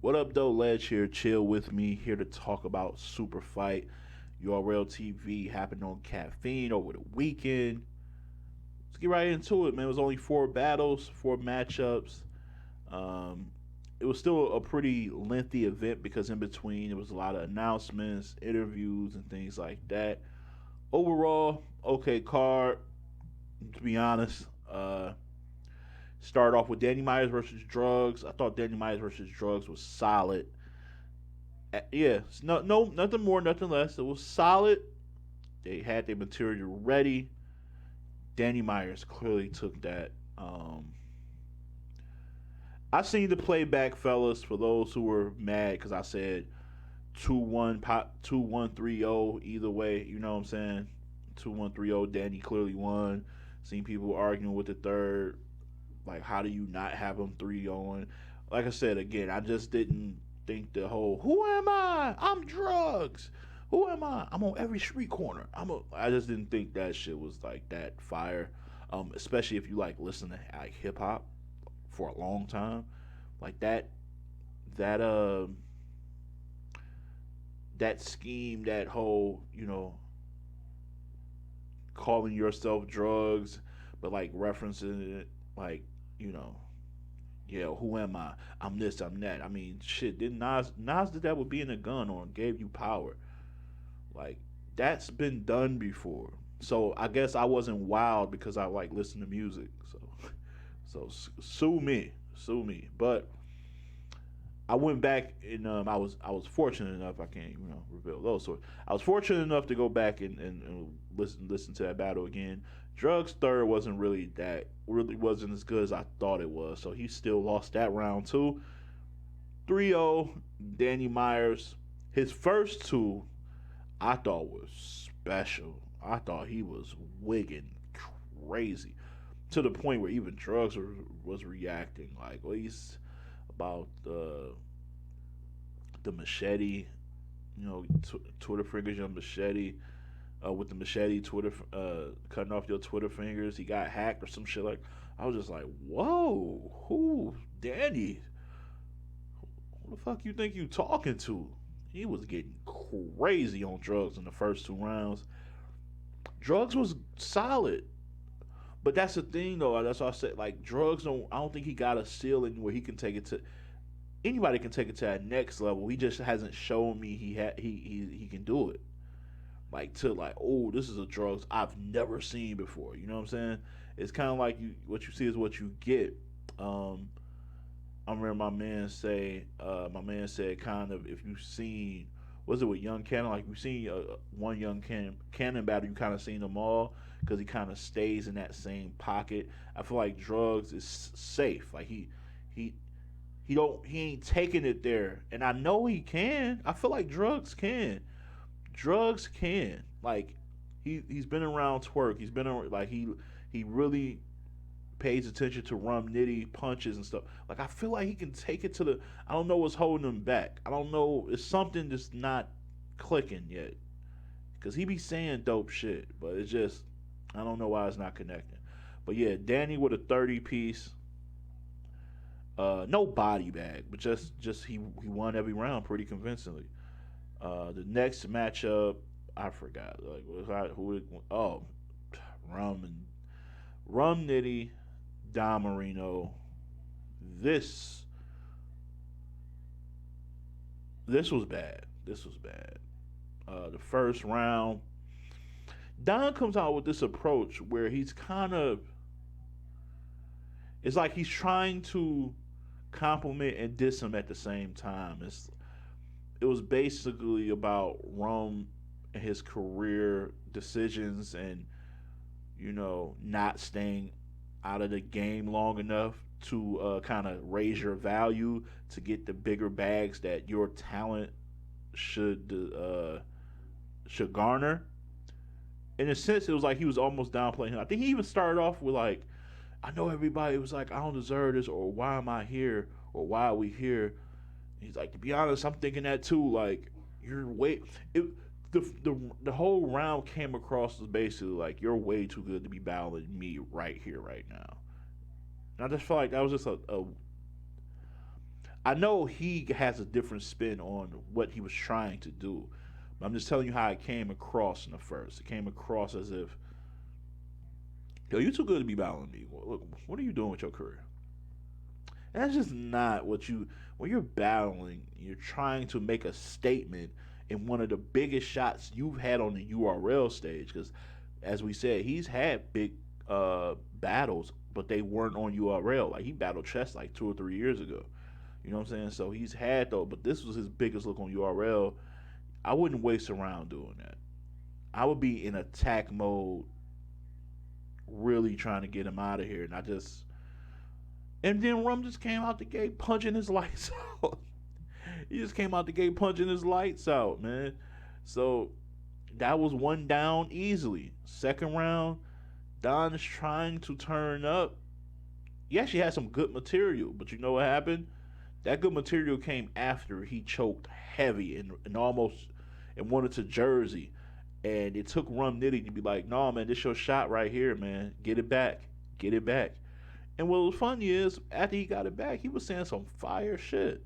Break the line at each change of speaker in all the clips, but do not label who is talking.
What up, though? Ledge here, chill with me, here to talk about Super Fight. URLTV happened on Caffeine over the weekend. Let's get right into it, man. It was only four battles, four matchups. Um, it was still a pretty lengthy event because in between there was a lot of announcements, interviews, and things like that. Overall, okay card. To be honest, start off with Danny Myers versus Drugs. I thought Danny Myers versus Drugs was solid. Yeah, nothing more, nothing less. It was solid. They had their material ready. Danny Myers clearly took that. I seen the playback, fellas. For those who were mad because I said 2-1 pop 2-1-3-0 either way. You know what I'm saying? 2-1-3-0. Danny clearly won. Seen people arguing with the third. Like, how do you not have him 3-0? Like I said again, I just didn't think the whole "Who am I? I'm Drugs. Who am I? I'm on every street corner. I just didn't think that shit was like that fire. Especially if you like listen to like hip hop for a long time, like that that scheme, that whole calling yourself Drugs, but like referencing it like you know yeah, who am I? I'm this, I'm that. I mean, shit. Didn't Nas did that with being a gun or gave you power? Like that's been done before. So I guess I wasn't wild because I like listen to music. Sue me. But I went back and I was fortunate enough. I can't reveal those. So I was fortunate enough to go back and listen to that battle again. Drugs third wasn't really wasn't as good as I thought it was. So he still lost that round too. 3-0 Danny Myers. His first two I thought was special. I thought he was wigging crazy to the point where even was reacting. Like at least about the machete, Twitter fingers on machete. With the machete, cutting off your Twitter fingers. He got hacked or some shit like. I was just like, whoa, who, Danny? Who the fuck you think you talking to? He was getting crazy on drugs in the first two rounds. Drugs was solid, but that's the thing though. That's why I said like drugs don't. I don't think he got a ceiling where he can take it to. Anybody can take it to that next level. He just hasn't shown me he can do it. Like to like, oh, this is a drugs I've never seen before. You know what I'm saying? It's kind of like you what you see is what you get. Um, I remember my man said kind of if you've seen was it with Young Cannon like you've seen one Young Cannon battle you kind of seen them all because he kind of stays in that same pocket. I feel like drugs is safe. Like he he ain't taking it there, and I know he can. I feel like drugs can. Drugs can like he's been around twerk. He's been around, like he really pays attention to rum nitty punches and stuff. Like I feel like he can take it to the. I don't know what's holding him back. I don't know. It's something just not clicking yet. Cause he be saying dope shit, but it's just I don't know why it's not connecting. But yeah, Danny with a 30 piece. No body bag, but just he won every round pretty convincingly. The next matchup, I forgot. Like was I who? Oh, Rum and Rum Nitty, Don Marino. This this was bad. This was bad. The first round, Don comes out with this approach where he's kind of. It's like he's trying to compliment and diss him at the same time. It was basically about Rum and his career decisions and not staying out of the game long enough to kind of raise your value to get the bigger bags that your talent should garner. In a sense, it was like he was almost downplaying him. I think he even started off with like, "I know everybody was like, I don't deserve this," or "Why am I here?" or "Why are we here?" He's like, to be honest, I'm thinking that too. Like, you're way it, the whole round came across as basically like you're way too good to be battling me right here, right now. And I just felt like that was just a I know he has a different spin on what he was trying to do. But I'm just telling you how it came across in the first. It came across as if, yo, you too good to be battling me. Look, what are you doing with your career? And that's just not what you. When you're battling, you're trying to make a statement in one of the biggest shots you've had on the URL stage. Because, as we said, he's had big battles, but they weren't on URL. Like he battled Chess like 2 or 3 years ago. You know what I'm saying? So he's had though, but this was his biggest look on URL. I wouldn't waste a round doing that. I would be in attack mode, really trying to get him out of here, and I just. And then Rum just came out the gate punching his lights out. He just came out the gate punching his lights out, man. So that was one down easily. Second round, Don is trying to turn up. He actually had some good material, but you know what happened? That good material came after he choked heavy and almost and wanted to Jersey. And it took Rum Nitty to be like, no, man, this your shot right here, man. Get it back. Get it back. And what was funny is, after he got it back, he was saying some fire shit.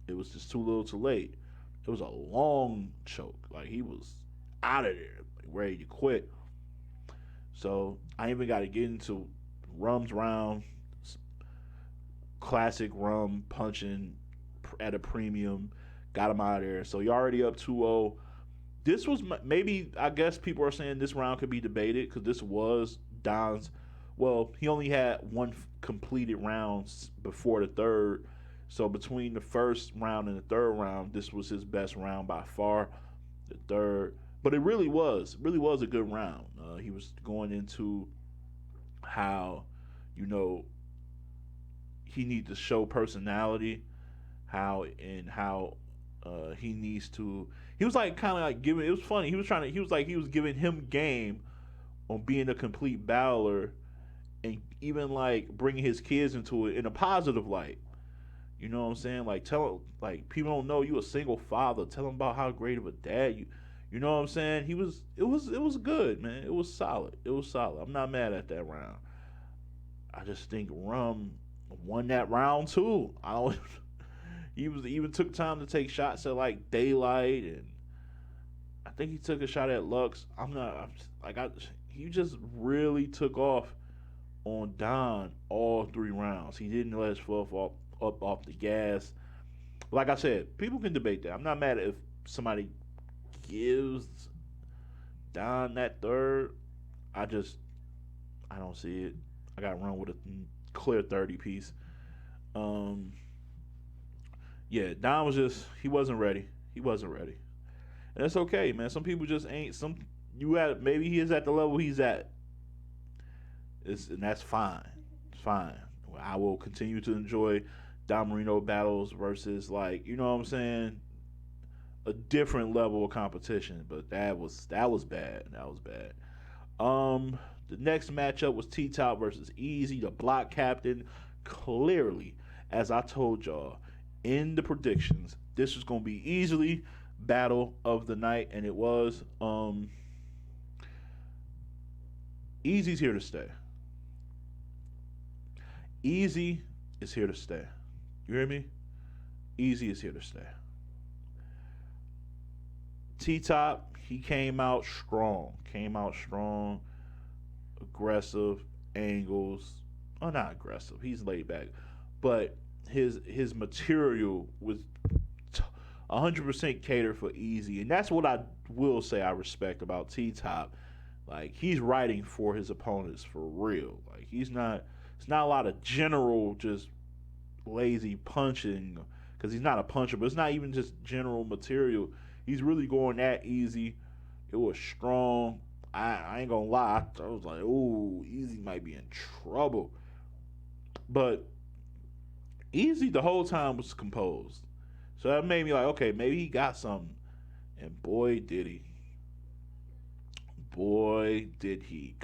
It was just too little too late. It was a long choke. Like, he was out of there, like, ready to quit. So, I even got to get into Rum's round. Classic Rum punching at a premium. Got him out of there. So, you're already up 2-0. This was maybe, I guess people are saying this round could be debated because this was Don's. Well, he only had one completed round before the third. So between the first round and the third round, this was his best round by far. The third, but it really was a good round. He was going into how, you know, he needs to show personality, how he needs to. He was like kind of like giving. It was funny. He was giving him game on being a complete battler, and even like bringing his kids into it in a positive light. You know what I'm saying? Like like people don't know you a single father. Tell them about how great of a dad you. You know what I'm saying? It was good, man. It was solid. It was solid. I'm not mad at that round. I just think Rum won that round too. I don't. He even took time to take shots at like Daylight, and I think he took a shot at Lux. He just really took off on Don all 3 rounds. He didn't let his foot off the gas. Like I said, people can debate that. I'm not mad if somebody gives Don that third. I don't see it. I got to run with a clear 30 piece. Yeah, Don was he wasn't ready. He wasn't ready. And that's okay, man. Some people just ain't. Maybe he is at the level he's at. And that's fine. It's fine. I will continue to enjoy Don Marino battles versus, like, you know what I'm saying, a different level of competition. But that was bad. That was bad. The next matchup was T-Top versus Easy, the block captain. Clearly, as I told y'all in the predictions, this was going to be easily battle of the night, and it was. Easy's here to stay. Easy is here to stay. You hear me? Easy is here to stay. T-Top, he came out strong. Aggressive angles. Oh, not aggressive. He's laid back. But his material was 100% catered for Easy. And that's what I will say I respect about T-Top. Like, he's writing for his opponents for real. Like, it's not a lot of general just lazy punching, because he's not a puncher, but it's not even just general material. He's really going at Easy. It was strong. I ain't gonna lie. I was like, ooh, Easy might be in trouble. But Easy the whole time was composed. So that made me like, okay, maybe he got something. And boy, did he. Boy, did he.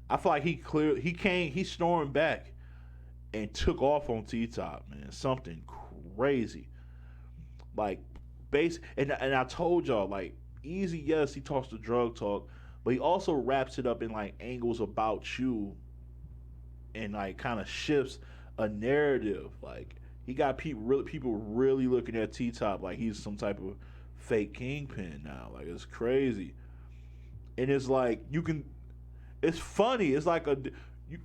I feel like he stormed back and took off on T-Top, man. Something crazy. Like, and I told y'all, like, Easy, yes, he talks the drug talk, but he also wraps it up in, like, angles about you and, like, kind of shifts a narrative. Like, he got people really looking at T Top like he's some type of fake kingpin now. Like it's crazy, and it's like you can. It's funny. It's like you,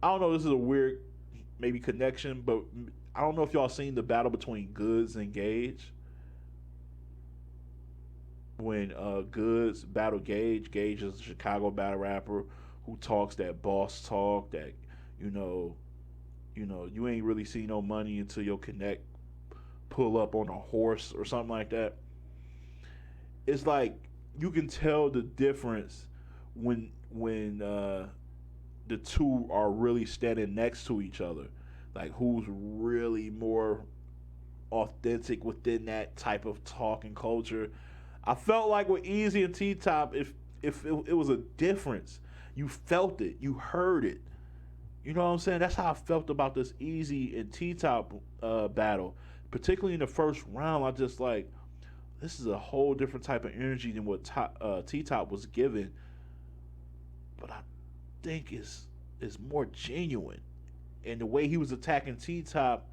I don't know. This is a weird maybe connection, but I don't know if y'all seen the battle between Goods and Gage. When Goods battle Gage, Gage is a Chicago battle rapper who talks that boss talk that you know, you ain't really see no money until your connect pull up on a horse or something like that. It's like you can tell the difference when the two are really standing next to each other. Like who's really more authentic within that type of talk and culture. I felt like with Easy and T Top, if it was a difference, you felt it, you heard it. You know what I'm saying? That's how I felt about this Easy and T Top battle, particularly in the first round. I just like this is a whole different type of energy than what T Top was given, but I think is more genuine. And the way he was attacking T Top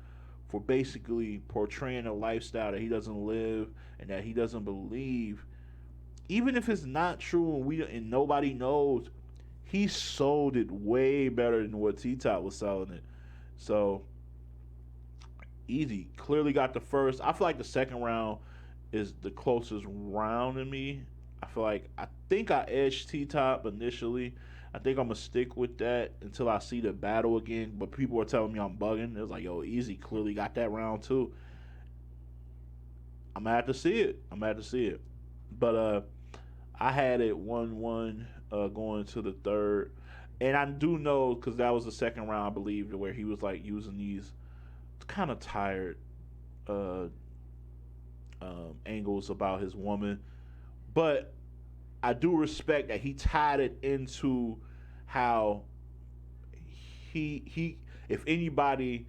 for basically portraying a lifestyle that he doesn't live and that he doesn't believe, even if it's not true and nobody knows, he sold it way better than what T Top was selling it. So Easy clearly got the first. I feel like the second round is the closest round to me. I think I edged T Top initially. I think I'm gonna stick with that until I see the battle again. But people are telling me I'm bugging. It was like, yo, Easy clearly got that round too. I'm gonna have to see it. But I had it 1-1 going to the third, and I do know because that was the second round, I believe, where he was like using these kind of tired uh, angles about his woman, but I do respect that he tied it into how he if anybody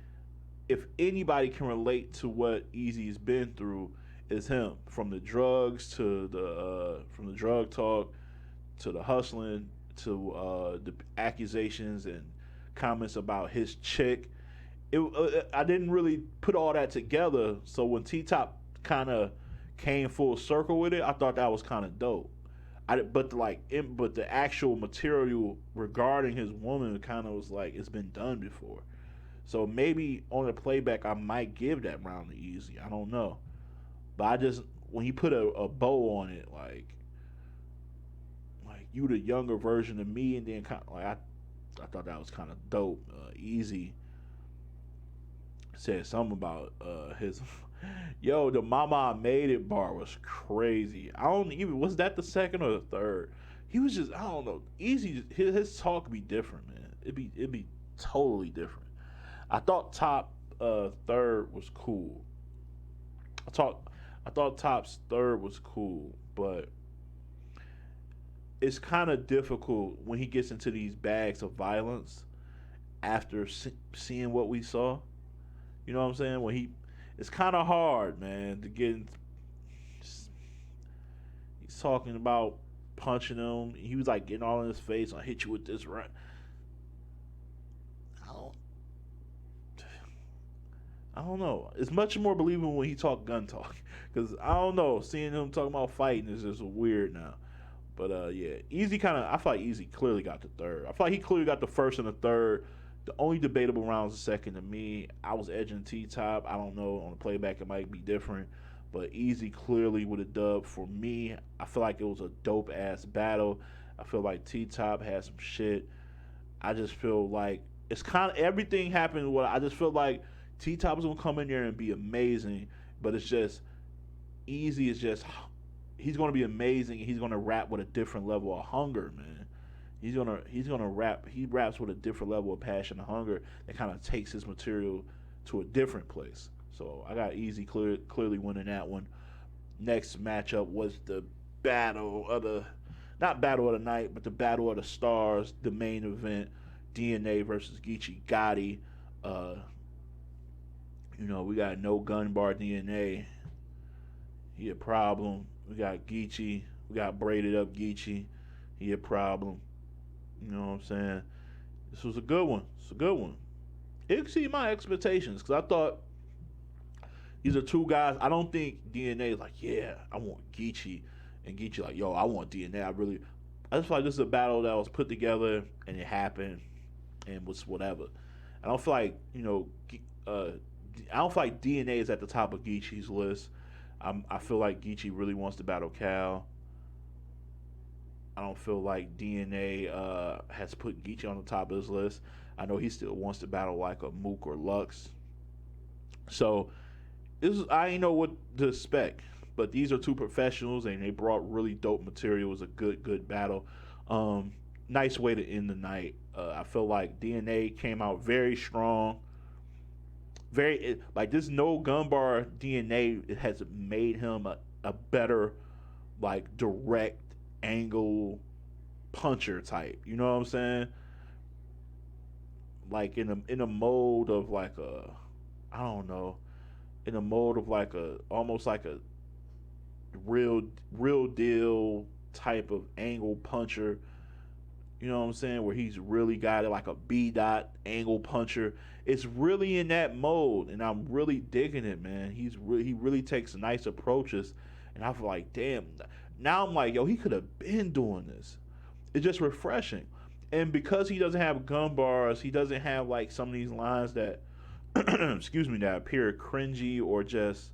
can relate to what Easy's been through is him, from the drugs to the drug talk to the hustling to the accusations and comments about his chick. I didn't really put all that together, so when T Top kind of came full circle with it, I thought that was kind of dope. But the actual material regarding his woman kind of was like it's been done before. So maybe on the playback I might give that round to Easy. I don't know, but I just when he put a bow on it, like you the younger version of me, and then kind of, like I thought that was kind of dope. Easy said something about his yo, the mama I made it bar was crazy. I don't even was that the second or the third? He was just I don't know. Easy his talk be different, man. It'd be totally different. I thought top third was cool. I thought Top's third was cool, but it's kind of difficult when he gets into these bags of violence after seeing what we saw. You know what I'm saying? It's kind of hard, man, to get. He's talking about punching him. He was like getting all in his face. I hit you with this right. I don't. I don't know. It's much more believable when he talk gun talk, because I don't know. Seeing him talking about fighting is just weird now. But yeah, Easy kind of. I feel like Easy clearly got the third. I feel like he clearly got the first and the third. The only debatable round was the second to me. I was edging T Top. I don't know, on the playback it might be different, but Easy clearly with a dub for me. I feel like it was a dope ass battle. I feel like T Top had some shit. I just feel like it's kind of everything happened. What I just feel like T Top is gonna come in there and be amazing, but it's just Easy is just he's gonna be amazing. And he's gonna rap with a different level of hunger, man. He's gonna rap. He raps with a different level of passion and hunger that kind of takes his material to a different place. So I got Easy clearly winning that one. Next matchup was the battle of the not battle of the night, but the battle of the stars, the main event, DNA versus Gichi Gotti. We got no gun bar DNA. He a problem. We got Gichi. We got braided up Gichi. He a problem. You know what I'm saying? This was a good one. It's a good one. it exceeded my expectations because I thought these are two guys. I don't think DNA is like, yeah, I want Gichi, and Gichi like, yo, I want DNA. I just feel like this is a battle that was put together and it happened and was whatever. I don't feel like I don't feel like DNA is at the top of Gichi's list. I feel like Gichi really wants to battle Cal. I don't feel like DNA has put Gichi on the top of his list. I know he still wants to battle like a Mook or Lux. So I ain't know what to expect, but these are two professionals and they brought really dope material. It was a good battle. Nice way to end the night. I feel like DNA came out very strong. Like this no gun bar DNA it has made him a better like direct angle puncher type. You know what I'm saying? Like in a mode of like a I don't know, in a mode of like a almost like a real deal type of angle puncher. You know what I'm saying? Where he's really got it like a B dot angle puncher. It's really in that mode, and I'm really digging it, man. He really takes nice approaches, and I feel like, damn. Now I'm like, yo, he could have been doing this. It's just refreshing, and because he doesn't have gun bars, he doesn't have like some of these lines that, excuse me, that appear cringy or just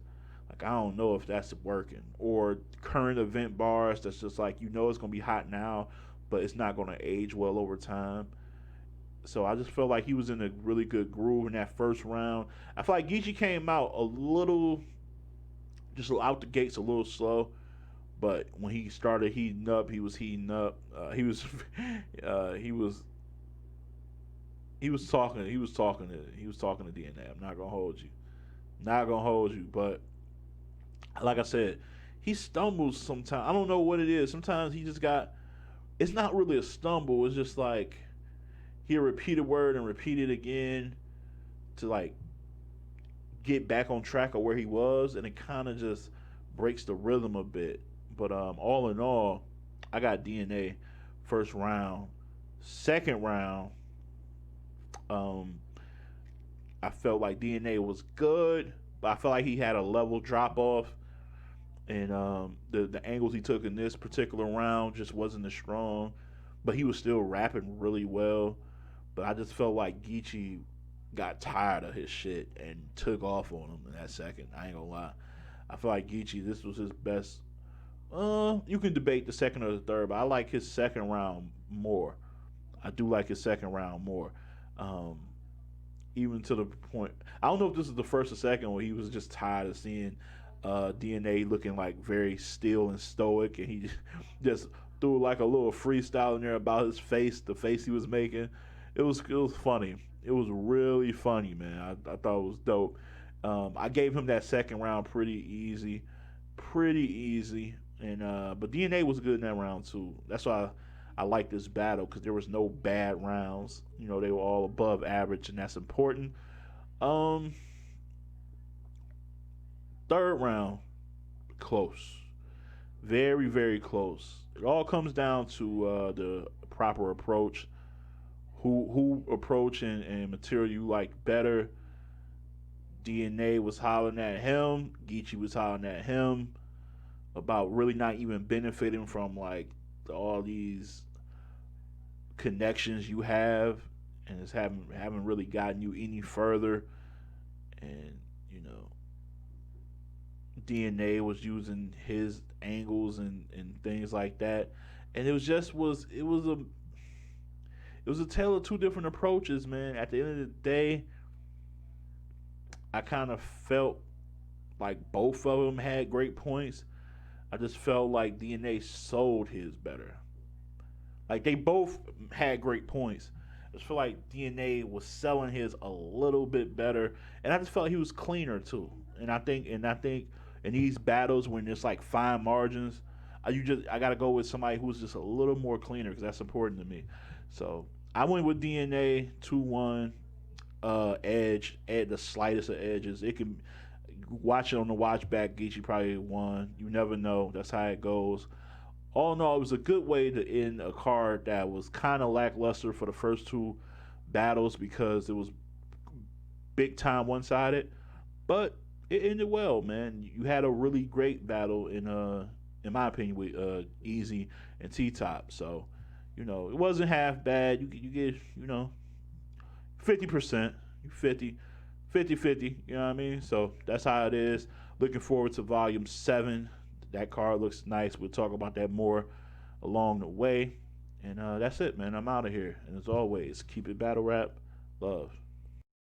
like I don't know if that's working, or current event bars that's just like you know it's gonna be hot now, but it's not gonna age well over time. So I just felt like he was in a really good groove in that first round. I feel like Gichi came out a little, just out the gates a little slow, but when he started heating up, he was heating up. He was he was talking to DNA. I'm not gonna hold you, but like I said, he stumbles sometimes. I don't know what it is. Sometimes he just got. It's not really a stumble. It's just like he'll repeat a word and repeat it again to like get back on track of where he was, and it kind of just breaks the rhythm a bit. But all in all, I got DNA first round. Second round, um, I felt like DNA was good, but I felt like he had a level drop off, and the angles he took in this particular round just wasn't as strong. But he was still rapping really well. But I just felt like Gichi got tired of his shit and took off on him in that second. I ain't gonna lie. I feel like Gichi, this was his best. You can debate the second or the third, but I like his second round more. I do like his second round more. Um, Even to the point, I don't know if this is the first or second where he was just tired of seeing DNA looking like very still and stoic, and he just threw like a little freestyle in there about his face, the face he was making. It was funny. It was really funny, man. I thought it was dope. I gave him that second round pretty easy, and but DNA was good in that round too. That's why I like this battle because there was no bad rounds. You know, they were all above average, and that's important. Um, Third round, close, very close. It all comes down to the proper approach. Who approach and material you like better. DNA was hollering at him. Gichi was hollering at him about really not even benefiting from like all these connections you have, and it's haven't really gotten you any further. And you know, DNA was using his angles and things like that, and it was a tale of two different approaches, man. At the end of the day, I kind of felt like both of them had great points. I just felt like DNA sold his better. Like they both had great points. I just feel like DNA was selling his a little bit better, and I just felt like he was cleaner too. And I think in these battles when it's like fine margins, I gotta go with somebody who's just a little more cleaner because that's important to me. So I went with DNA 2-1. Edge at the slightest of edges. It can watch it on the watch back. Geechee probably won. You never know. That's how it goes. All in all, it was a good way to end a card that was kind of lackluster for the first two battles because it was big time one sided, but it ended well, man. You had a really great battle in my opinion, with Easy and T Top. So, it wasn't half bad. You get 50%, 50, you know what I mean? So that's how it is. Looking forward to volume 7. That card looks nice. We'll talk about that more along the way. And that's it, man. I'm out of here. And as always, keep it battle rap. Love.